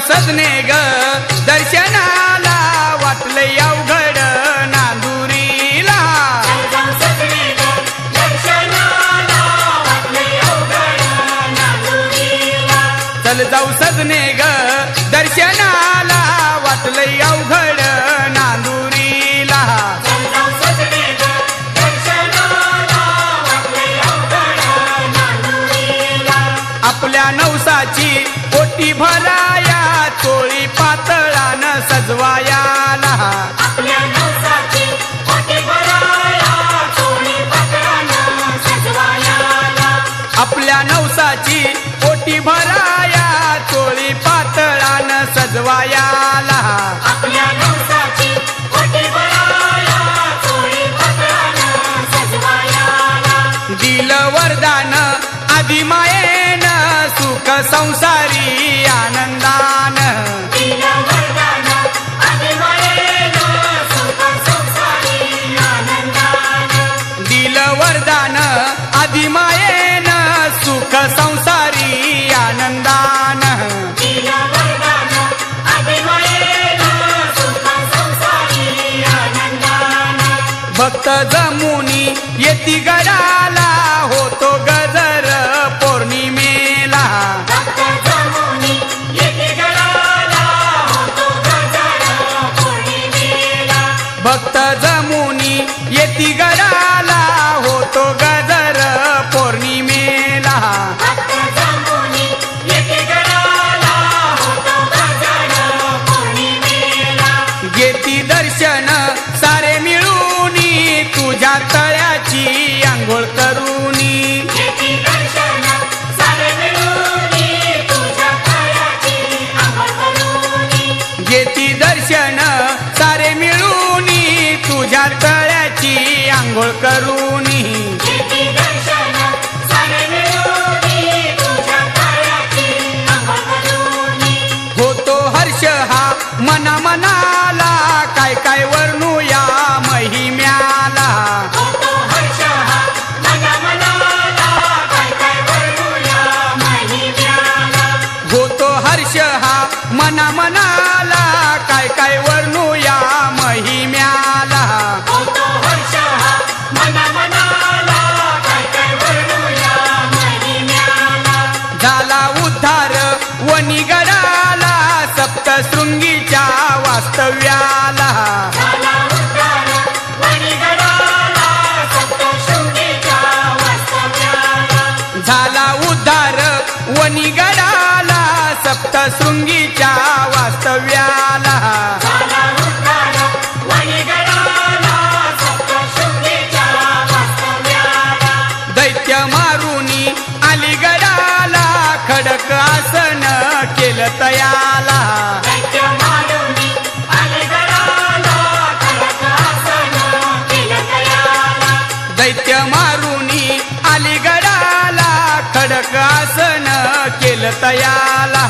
सजने ग दर्शनाला वाटले अवघड नांदुरीला चल जाऊ सजने ग दर्शनाला वाटले अवघड नांदुरीला आपल्या नवसाची ओटी भराया चोळी पातळानं सजवायाला आपल्या नवसाची ओटी भराया चोळी पातळानं सजवायाला दिल वरदान आदि मायेनं सुख संसारी आनंदान दिल वरदान आदि मायेनं सुख संसारी आनंदान भक्त जमुनी येती गडाला होतो गजर पौर्णिमेला भक्त जमुनी येती गडाला होतो गजर पौर्णिमेला घेती दर्शन सारे मिळूनी तुझ्या तळ्याची आंघोळ करूनी घेती दर्शन सारे मिळूनी तुझ्या तळ्याची आंघोळ करूनी होतो हर्ष हा मना मनाला काय काय वर्णूया महिम्याला होतो हर्ष हा मना मनाला काय काय वर्णूया महिम्याला झाला उद्धार वनिगडाला सप्तशृंगीच्या वास्तव्याला झाला उद्धार वनिगडाला सप्तशृंगीच्या वास्तव्याला दैत्य मारुनी अलीगडाला खडक आसन केलं तयाला दैत्य मारुनी अलीगडाला खडक आसन केलं तयाला